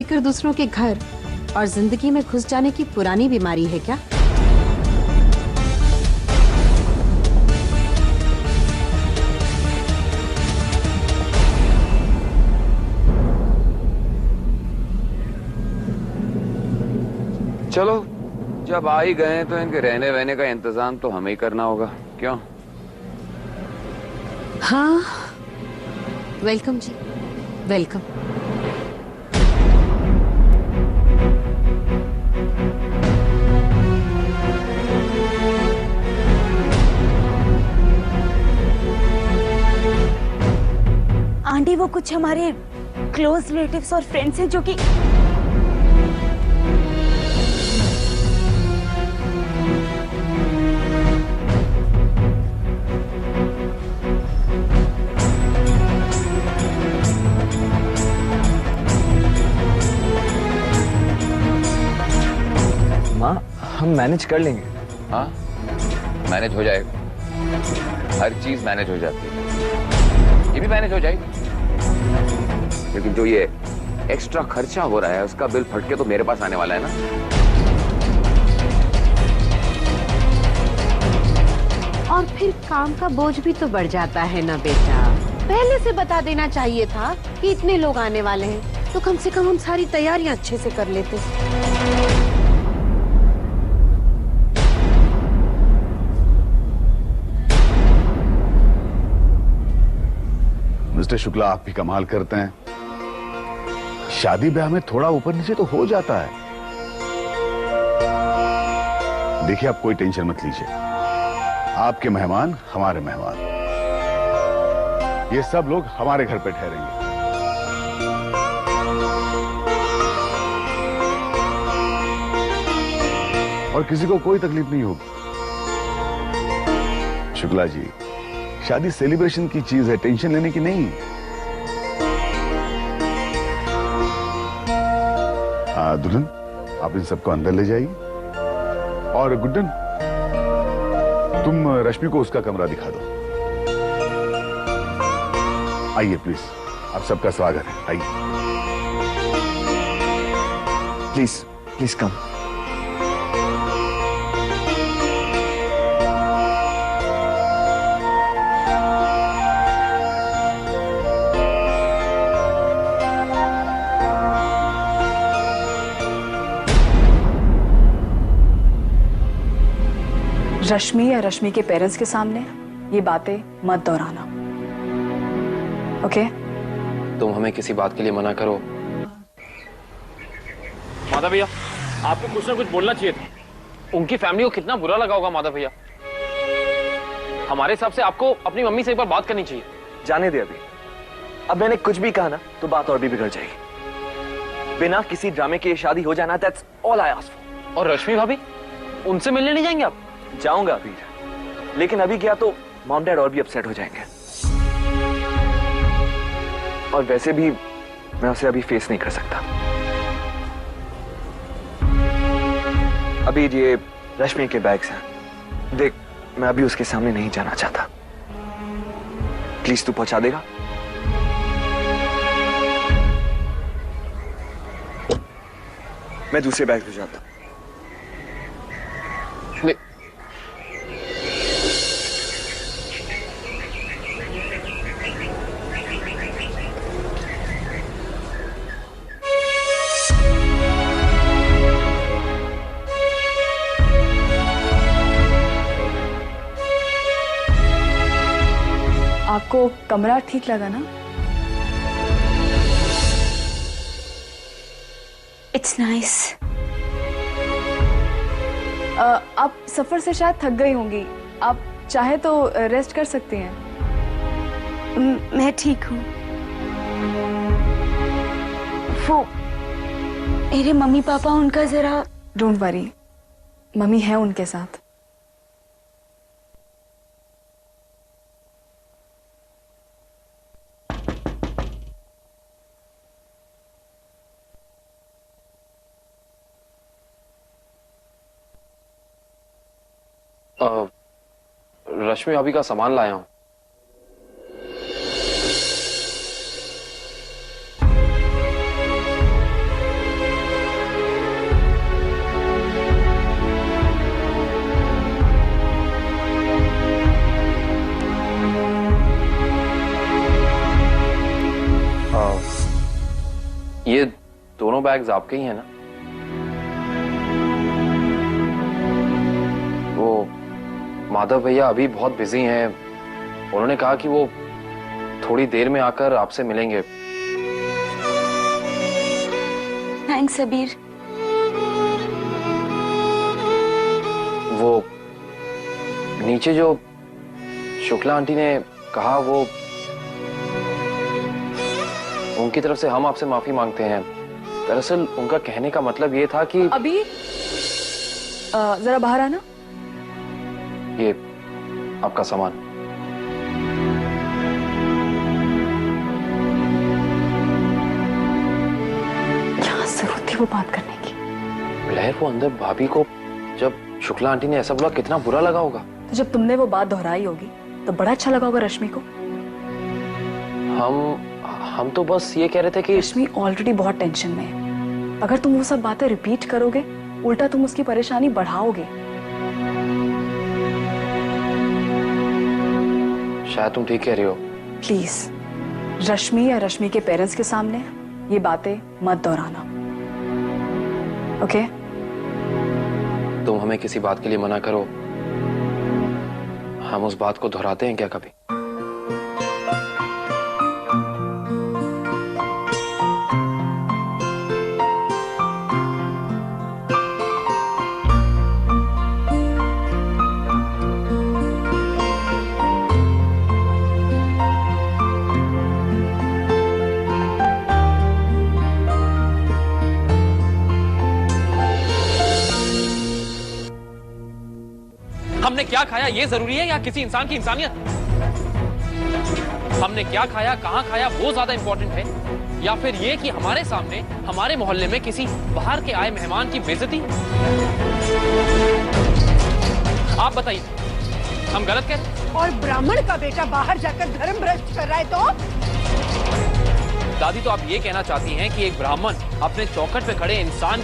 फिक्र दूसरों के घर और जिंदगी में घुस जाने की पुरानी बीमारी है क्या? चलो, जब आ ही गए तो इनके रहने वहने का इंतजाम तो हमें ही करना होगा, क्यों? हाँ, वेलकम जी, वेलकम। आंटी, वो कुछ हमारे क्लोज रिलेटिव्स और फ्रेंड्स हैं जो कि माँ, हम मैनेज कर लेंगे। हाँ, मैनेज हो जाएगा। हर चीज मैनेज हो जाती है, ये भी मैनेज हो जाएगी। लेकिन जो ये एक्स्ट्रा खर्चा हो रहा है उसका बिल फट के तो मेरे पास आने वाला है ना। और फिर काम का बोझ भी तो बढ़ जाता है ना बेटा। पहले से बता देना चाहिए था कि इतने लोग आने वाले हैं, तो कम से कम हम सारी तैयारियां अच्छे से कर लेते। मिस्टर शुक्ला, आप भी कमाल करते हैं। शादी ब्याह में थोड़ा ऊपर नीचे तो हो जाता है। देखिए, आप कोई टेंशन मत लीजिए। आपके मेहमान हमारे मेहमान, ये सब लोग हमारे घर पे ठहरेंगे। और किसी को कोई तकलीफ नहीं होगी। शुक्ला जी, शादी सेलिब्रेशन की चीज है, टेंशन लेने की नहीं। दुल्हन, आप इन सबको अंदर ले जाइए। और गुड्डन, तुम रश्मि को उसका कमरा दिखा दो। आइए प्लीज, आप सबका स्वागत है, आइए। Please please come. रश्मि या रश्मि के पेरेंट्स के सामने ये बातें मत दोहराना, ओके? तुम हमें किसी बात के लिए मना करो। माधव भैया, आपको कुछ ना कुछ बोलना चाहिए था। उनकी फैमिली को कितना बुरा लगा होगा माधव भैया। हमारे हिसाब से आपको अपनी मम्मी से एक बार बात करनी चाहिए। जाने दे अभी। अब मैंने कुछ भी कहा ना तो बात और भी बिगड़ जाएगी। बिना किसी ड्रामे के शादी हो जाना, that's all I ask for. और रश्मि भाभी, उनसे मिलने नहीं जाएंगे आप? जाऊंगा अभी, लेकिन अभी क्या तो मॉम डैड और भी अपसेट हो जाएंगे। और वैसे भी मैं उसे अभी फेस नहीं कर सकता। अभी ये रश्मि के बैग्स हैं, देख, मैं अभी उसके सामने नहीं जाना चाहता। प्लीज तू पहुंचा देगा? मैं दूसरे बैग ले जाता हूं। आपको कमरा ठीक लगा ना? It's nice. आप सफर से शायद थक गई होंगी, आप चाहे तो रेस्ट कर सकती हैं। मैं ठीक हूँ। वो मेरे मम्मी पापा, उनका जरा। डोंट वरी, मम्मी है उनके साथ। रश्मि भाभी का सामान लाया हूं। दोनों बैग्स आपके ही हैं ना? वो माधव भैया अभी बहुत बिजी हैं। उन्होंने कहा कि वो थोड़ी देर में आकर आपसे मिलेंगे। थैंक्स अबीर। वो नीचे जो शुक्ला आंटी ने कहा, वो उनकी तरफ से हम आपसे माफी मांगते हैं। दरअसल उनका कहने का मतलब ये था कि अबीर, जरा बाहर आना। ये आपका सामान। क्या जरूरत थी वो बात करने की? लहर, वो अंदर भाभी को जब शुक्ला आंटी ने ऐसा बोला, कितना बुरा लगा होगा। तो जब तुमने वो बात दोहराई होगी तो बड़ा अच्छा लगा होगा रश्मि को। हम तो बस ये कह रहे थे कि रश्मि ऑलरेडी बहुत टेंशन में है। अगर तुम वो सब बातें रिपीट करोगे, उल्टा तुम उसकी परेशानी बढ़ाओगे। शायद तुम ठीक कह रही हो। प्लीज रश्मि या रश्मि के पेरेंट्स के सामने ये बातें मत दोहराना, ओके? तुम हमें किसी बात के लिए मना करो, हम उस बात को दोहराते हैं क्या कभी? हमने क्या खाया ये जरूरी है या किसी इंसान की इंसानियत? हमने क्या खाया, कहां खाया, वो ज्यादा इंपॉर्टेंट है, या फिर ये कि हमारे सामने हमारे मोहल्ले में किसी बाहर के आए मेहमान की बेइज्जती? आप बताइए, हम गलत कह रहे हैं? और ब्राह्मण का बेटा बाहर जाकर धर्म भ्रष्ट कर रहा है तो? दादी, तो आप ये कहना चाहती हैं कि एक ब्राह्मण अपने चौखट पे खड़े इंसान